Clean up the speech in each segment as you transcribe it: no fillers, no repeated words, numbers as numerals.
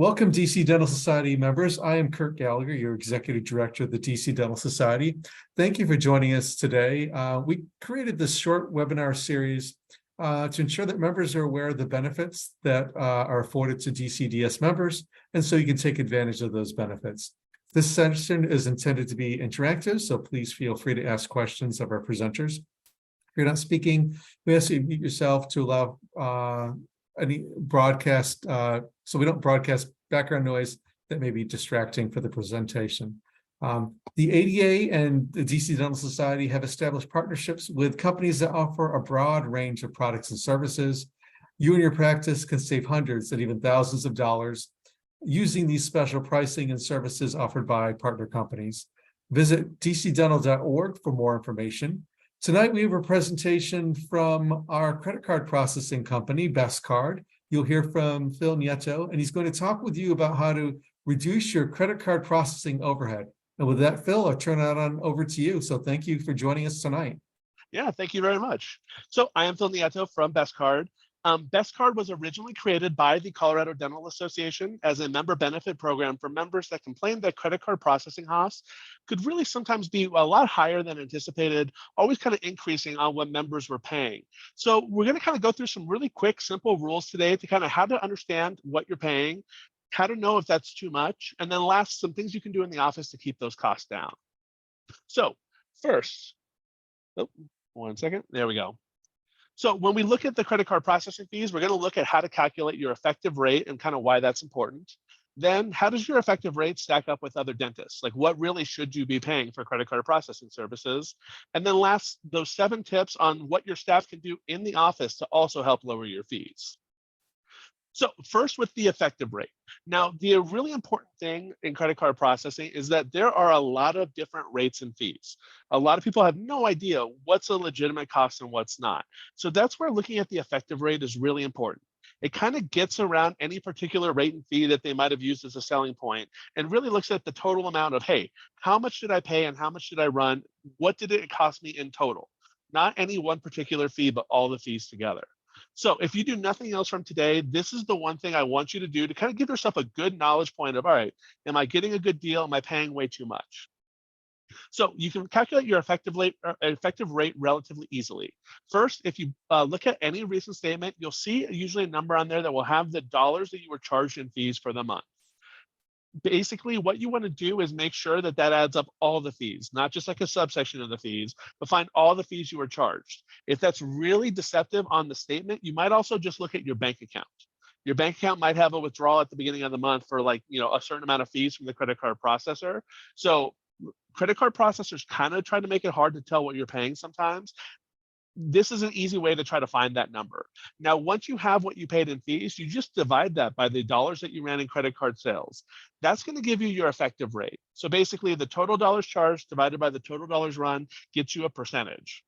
Welcome, DC Dental Society members. I am Kurt Gallagher, your Executive Director of the DC Dental Society. Thank you for joining us today. We created this short webinar series to ensure that members are aware of the benefits that are afforded to DCDS members, and so you can take advantage of those benefits. This session is intended to be interactive, so please feel free to ask questions of our presenters. If you're not speaking, we ask you to mute yourself to allow any broadcast, so we don't broadcast background noise that may be distracting for the presentation. The ADA and the DC Dental Society have established partnerships with companies that offer a broad range of products and services. You and your practice can save hundreds and even thousands of dollars using these special pricing and services offered by partner companies. Visit dcdental.org for more information. Tonight, we have a presentation from our credit card processing company, Best Card. You'll hear from Phil Nieto, and he's going to talk with you about how to reduce your credit card processing overhead. And with that, Phil, I'll turn it on over to you. So thank you for joining us tonight. Yeah, thank you very much. So I am Phil Nieto from Best Card. Best Card was originally created by the Colorado Dental Association as a member benefit program for members that complained that credit card processing costs could really sometimes be a lot higher than anticipated, always kind of increasing on what members were paying. So we're going to kind of go through some really quick, simple rules today to kind of how to understand what you're paying, how to know if that's too much, and then last, some things you can do in the office to keep those costs down. So first, one second, there we go. So when we look at the credit card processing fees, we're going to look at how to calculate your effective rate and kind of why that's important. Then how does your effective rate stack up with other dentists? Like what really should you be paying for credit card processing services? And then last, those 7 tips on what your staff can do in the office to also help lower your fees. So first with the effective rate. Now, the really important thing in credit card processing is that there are a lot of different rates and fees. A lot of people have no idea what's a legitimate cost and what's not. So that's where looking at the effective rate is really important. It kind of gets around any particular rate and fee that they might have used as a selling point and really looks at the total amount of, hey, how much did I pay and how much did I run? What did it cost me in total? Not any one particular fee, but all the fees together. So if you do nothing else from today, this is the one thing I want you to do to kind of give yourself a good knowledge point of, all right, am I getting a good deal? Am I paying way too much? So you can calculate your effective rate relatively easily. First, if you look at any recent statement, you'll see usually a number on there that will have the dollars that you were charged in fees for the month. Basically, what you want to do is make sure that that adds up all the fees, not just like a subsection of the fees, but find all the fees you were charged. If that's really deceptive on the statement, you might also just look at your bank account. Your bank account might have a withdrawal at the beginning of the month for like, a certain amount of fees from the credit card processor. So credit card processors kind of try to make it hard to tell what you're paying sometimes. This is an easy way to try to find that number. Now, once you have what you paid in fees, you just divide that by the dollars that you ran in credit card sales. That's going to give you your effective rate. So basically, the total dollars charged divided by the total dollars run gets you a percentage.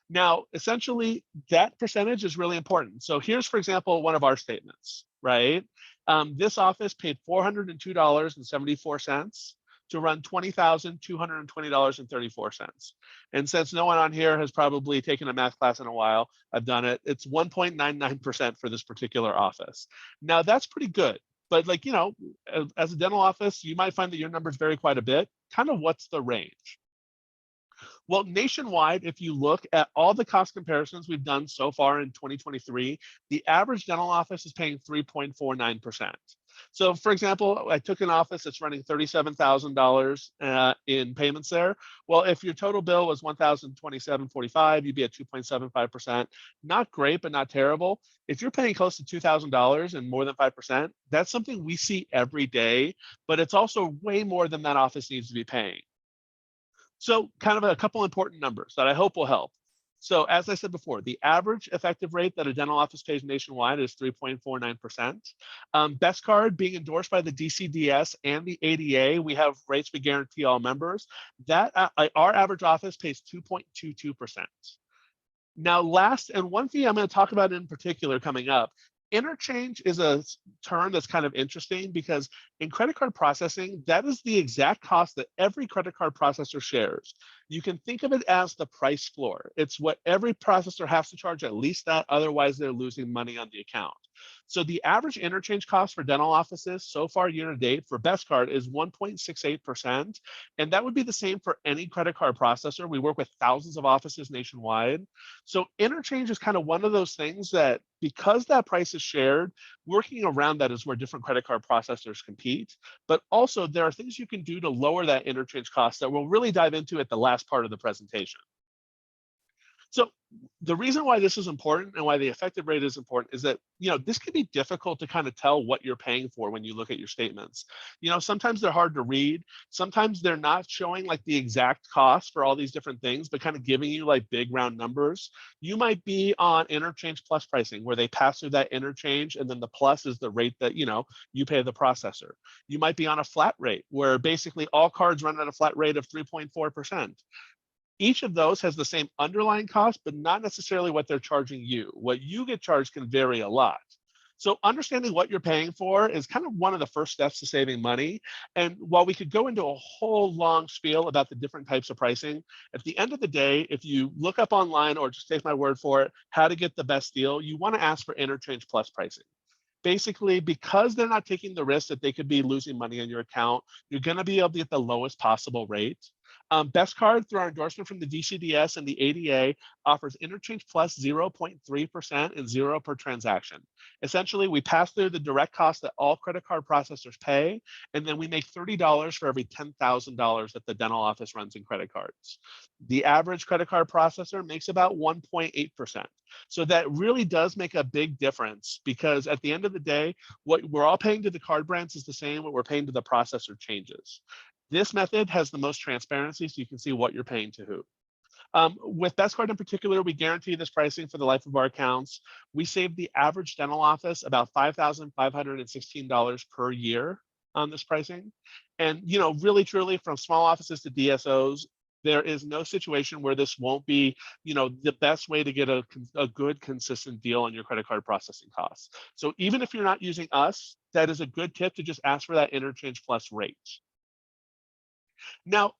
Now, essentially, that percentage is really important. So here's, for example, one of our statements, right? This office paid $402.74 to run $20,220.34. And since no one on here has probably taken a math class in a while, I've done it. It's 1.99% for this particular office. Now that's pretty good, but as a dental office, you might find that your numbers vary quite a bit. Kind of what's the range? Well, nationwide, if you look at all the cost comparisons we've done so far in 2023, the average dental office is paying 3.49%. So for example, I took an office that's running $37,000 in payments there. Well, if your total bill was $1,027.45, you'd be at 2.75%. Not great, but not terrible. If you're paying close to $2,000 and more than 5%, that's something we see every day, but it's also way more than that office needs to be paying. So kind of a couple important numbers that I hope will help. So as I said before, the average effective rate that a dental office pays nationwide is 3.49%. Best Card being endorsed by the DCDS and the ADA, we have rates we guarantee all members. That our average office pays 2.22%. Now last, and one fee I'm going to talk about in particular coming up, interchange is a term that's kind of interesting because in credit card processing, that is the exact cost that every credit card processor shares. You can think of it as the price floor. It's what every processor has to charge, at least that, otherwise they're losing money on the account. So the average interchange cost for dental offices so far year to date for Best Card is 1.68%. And that would be the same for any credit card processor. We work with thousands of offices nationwide. So interchange is kind of one of those things that, because that price is shared, working around that is where different credit card processors compete. But also there are things you can do to lower that interchange cost that we'll really dive into at the last part of the presentation. So the reason why this is important and why the effective rate is important is that, this can be difficult to kind of tell what you're paying for when you look at your statements. Sometimes they're hard to read. Sometimes they're not showing like the exact cost for all these different things, but kind of giving you like big round numbers. You might be on interchange plus pricing where they pass through that interchange and then the plus is the rate that, you pay the processor. You might be on a flat rate where basically all cards run at a flat rate of 3.4%. Each of those has the same underlying cost, but not necessarily what they're charging you. What you get charged can vary a lot. So understanding what you're paying for is kind of one of the first steps to saving money. And while we could go into a whole long spiel about the different types of pricing, at the end of the day, if you look up online or just take my word for it, how to get the best deal, you want to ask for interchange plus pricing. Basically, because they're not taking the risk that they could be losing money on your account, you're going to be able to get the lowest possible rate. Best Card, through our endorsement from the DCDS and the ADA, offers interchange plus 0.3% and 0 per transaction. Essentially, we pass through the direct cost that all credit card processors pay, and then we make $30 for every $10,000 that the dental office runs in credit cards. The average credit card processor makes about 1.8%. So that really does make a big difference, because at the end of the day, what we're all paying to the card brands is the same. What we're paying to the processor changes. This method has the most transparency, so you can see what you're paying to who. With Best Card in particular, we guarantee this pricing for the life of our accounts. We save the average dental office about $5,516 per year on this pricing. And really truly, from small offices to DSOs, there is no situation where this won't be, the best way to get a good, consistent deal on your credit card processing costs. So even if you're not using us, that is a good tip to just ask for that interchange plus rate. Now,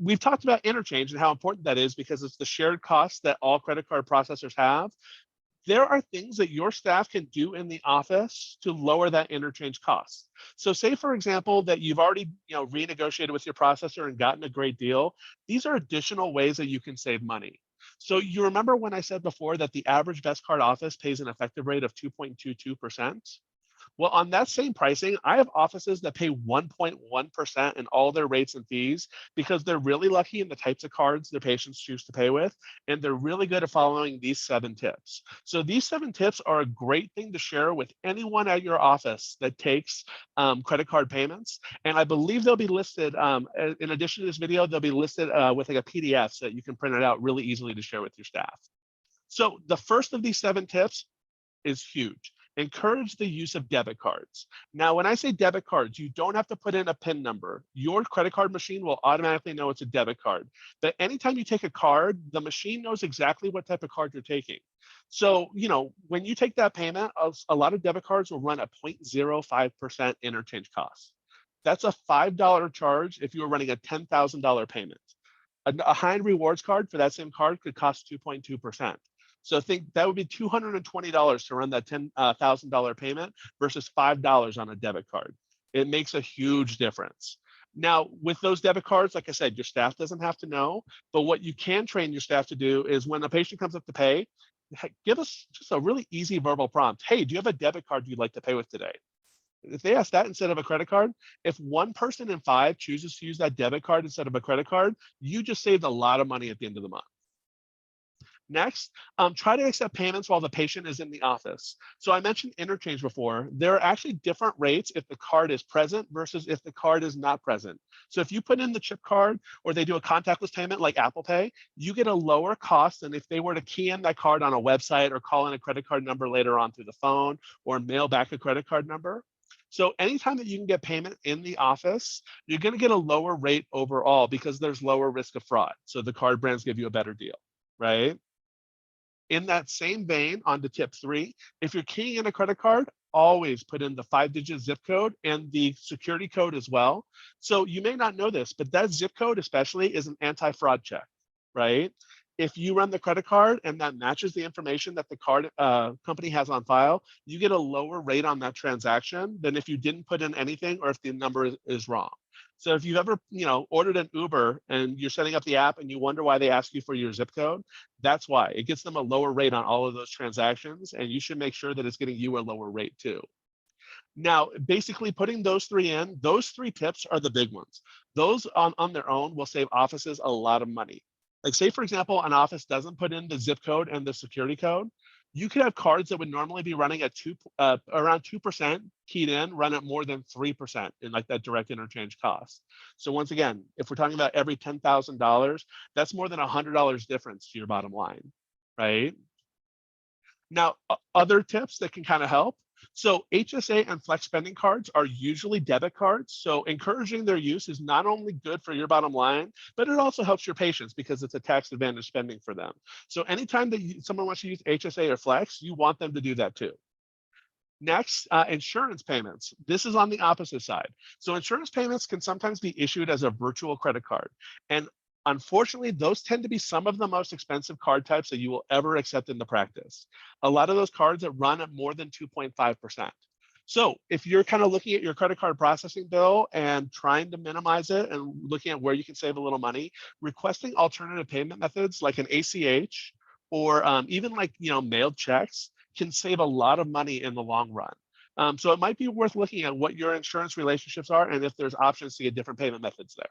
we've talked about interchange and how important that is because it's the shared costs that all credit card processors have. There are things that your staff can do in the office to lower that interchange cost. So say, for example, that you've already renegotiated with your processor and gotten a great deal. These are additional ways that you can save money. So you remember when I said before that the average Best Card office pays an effective rate of 2.22%? Well, on that same pricing, I have offices that pay 1.1% in all their rates and fees because they're really lucky in the types of cards their patients choose to pay with, and they're really good at following these 7 tips. So these 7 tips are a great thing to share with anyone at your office that takes credit card payments. And I believe they'll be listed, in addition to this video, they'll be listed with like a PDF so that you can print it out really easily to share with your staff. So the first of these 7 tips is huge. Encourage the use of debit cards. Now, when I say debit cards, you don't have to put in a PIN number. Your credit card machine will automatically know it's a debit card. But anytime you take a card, the machine knows exactly what type of card you're taking. So, when you take that payment, a lot of debit cards will run a 0.05% interchange cost. That's a $5 charge if you were running a $10,000 payment. A high-end rewards card for that same card could cost 2.2%. So I think that would be $220 to run that $10,000 payment versus $5 on a debit card. It makes a huge difference. Now, with those debit cards, like I said, your staff doesn't have to know, but what you can train your staff to do is when a patient comes up to pay, give us just a really easy verbal prompt. Hey, do you have a debit card you'd like to pay with today? If they ask that instead of a credit card, if 1 person in 5 chooses to use that debit card instead of a credit card, you just saved a lot of money at the end of the month. Next, try to accept payments while the patient is in the office. So I mentioned interchange before. There are actually different rates if the card is present versus if the card is not present. So if you put in the chip card or they do a contactless payment like Apple Pay, you get a lower cost than if they were to key in that card on a website or call in a credit card number later on through the phone or mail back a credit card number. So anytime that you can get payment in the office, you're going to get a lower rate overall because there's lower risk of fraud. So the card brands give you a better deal, right? In that same vein, on to tip 3, if you're keying in a credit card, always put in the 5-digit zip code and the security code as well. So you may not know this, but that zip code especially is an anti-fraud check, right? If you run the credit card and that matches the information that the card company has on file, you get a lower rate on that transaction than if you didn't put in anything or if the number is wrong. So if you've ever, ordered an Uber and you're setting up the app and you wonder why they ask you for your zip code, that's why. It gets them a lower rate on all of those transactions, and you should make sure that it's getting you a lower rate too. Now, basically putting those three tips are the big ones. Those on their own will save offices a lot of money. Like say, for example, an office doesn't put in the zip code and the security code. You could have cards that would normally be running at around 2% keyed in, run at more than 3% in like that direct interchange cost. So once again, if we're talking about every $10,000, that's more than $100 difference to your bottom line, right? Now, other tips that can kind of help. So HSA and flex spending cards are usually debit cards. So encouraging their use is not only good for your bottom line, but it also helps your patients because it's a tax advantage spending for them. So anytime that someone wants to use HSA or flex, you want them to do that too. Next, insurance payments. This is on the opposite side. So insurance payments can sometimes be issued as a virtual credit card. And unfortunately, those tend to be some of the most expensive card types that you will ever accept in the practice. A lot of those cards that run at more than 2.5%. So if you're kind of looking at your credit card processing bill and trying to minimize it and looking at where you can save a little money, requesting alternative payment methods like an ACH or even like, mailed checks can save a lot of money in the long run. So it might be worth looking at what your insurance relationships are and if there's options to get different payment methods there.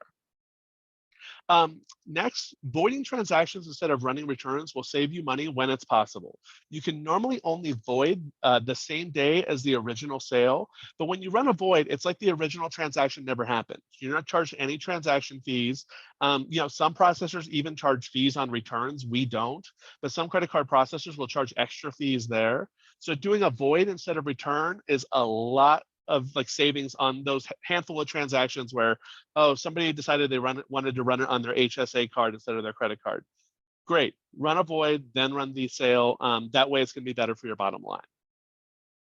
Next, voiding transactions instead of running returns will save you money when it's possible. You can normally only void the same day as the original sale, but when you run a void, it's like the original transaction never happened. You're not charged any transaction fees. Some processors even charge fees on returns. We don't, but some credit card processors will charge extra fees there. So doing a void instead of return is a lot of like savings on those handful of transactions where, oh, somebody decided they wanted to run it on their HSA card instead of their credit card. Great, run a void, then run the sale. That way it's gonna be better for your bottom line.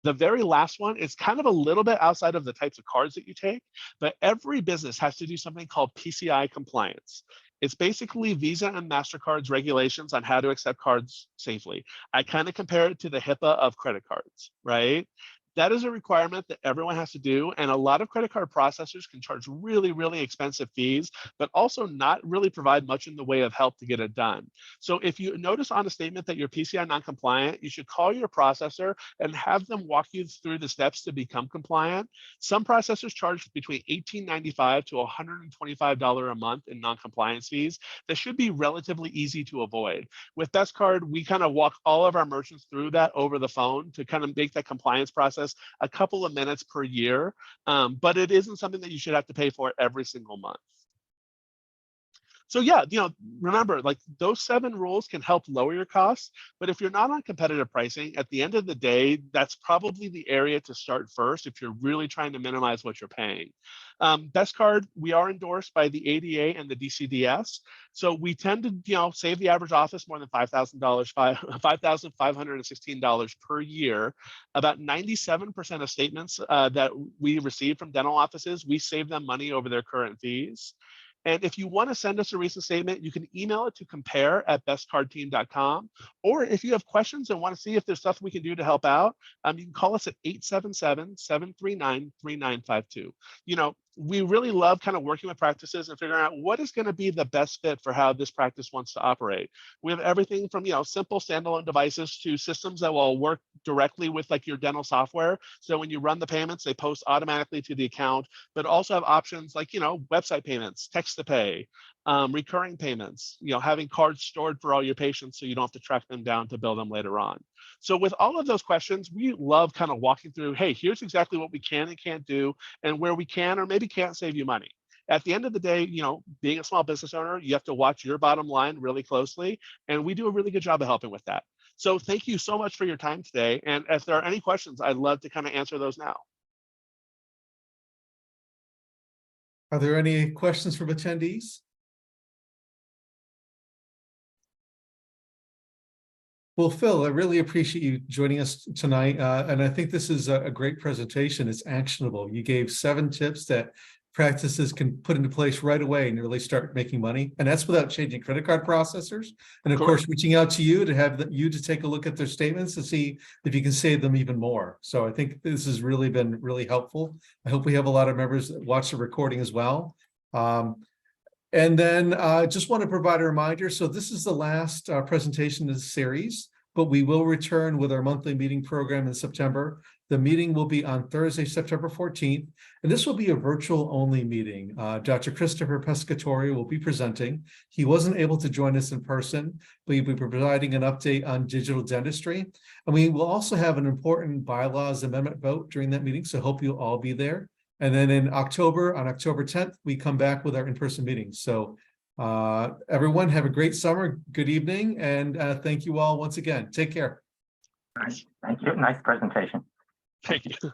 The very last one is kind of a little bit outside of the types of cards that you take, but every business has to do something called PCI compliance. It's basically Visa and MasterCard's regulations on how to accept cards safely. I kind of compare it to the HIPAA of credit cards, right? That is a requirement that everyone has to do. And a lot of credit card processors can charge really, really expensive fees, but also not really provide much in the way of help to get it done. So if you notice on a statement that you're PCI non-compliant, you should call your processor and have them walk you through the steps to become compliant. Some processors charge between $18.95 to $125 a month in non-compliance fees. That should be relatively easy to avoid. With BestCard, we kind of walk all of our merchants through that over the phone to kind of make that compliance process a couple of minutes per year, but it isn't something that you should have to pay for every single month. So yeah, remember, like those 7 rules can help lower your costs, but if you're not on competitive pricing, at the end of the day, that's probably the area to start first if you're really trying to minimize what you're paying. BestCard, we are endorsed by the ADA and the DCDS. So we tend to, save the average office more than $5,000, $5,516 per year. About 97% of statements that we receive from dental offices, we save them money over their current fees. And if you want to send us a recent statement, you can email it to compare@bestcardteam.com. Or if you have questions and want to see if there's stuff we can do to help out, you can call us at 877-739-3952. We really love kind of working with practices and figuring out what is going to be the best fit for how this practice wants to operate. We have everything from, simple standalone devices to systems that will work directly with like your dental software. So when you run the payments, they post automatically to the account, but also have options like, website payments, text to pay, recurring payments, having cards stored for all your patients so you don't have to track them down to bill them later on. So with all of those questions, we love kind of walking through, hey, here's exactly what we can and can't do and where we can or maybe can't save you money. At the end of the day, being a small business owner, you have to watch your bottom line really closely, and we do a really good job of helping with that. So thank you so much for your time today. And if there are any questions, I'd love to kind of answer those now. Are there any questions from attendees? Well, Phil, I really appreciate you joining us tonight. And I think this is a great presentation. It's actionable. You gave 7 tips that practices can put into place right away and really start making money. And that's without changing credit card processors. And of course, reaching out to you to have you to take a look at their statements to see if you can save them even more. So I think this has really been really helpful. I hope we have a lot of members that watch the recording as well. And then I just want to provide a reminder. So this is the last presentation in the series, but we will return with our monthly meeting program in September. The meeting will be on Thursday, September 14th, and this will be a virtual only meeting. Dr. Christopher Pescatore will be presenting. He wasn't able to join us in person, but he'll be providing an update on digital dentistry. And we will also have an important bylaws amendment vote during that meeting, so hope you'll all be there. And then in October, on October 10th, we come back with our in-person meetings. So everyone have a great summer, good evening, and thank you all once again. Take care. Nice. Thank you. Nice presentation. Thank you.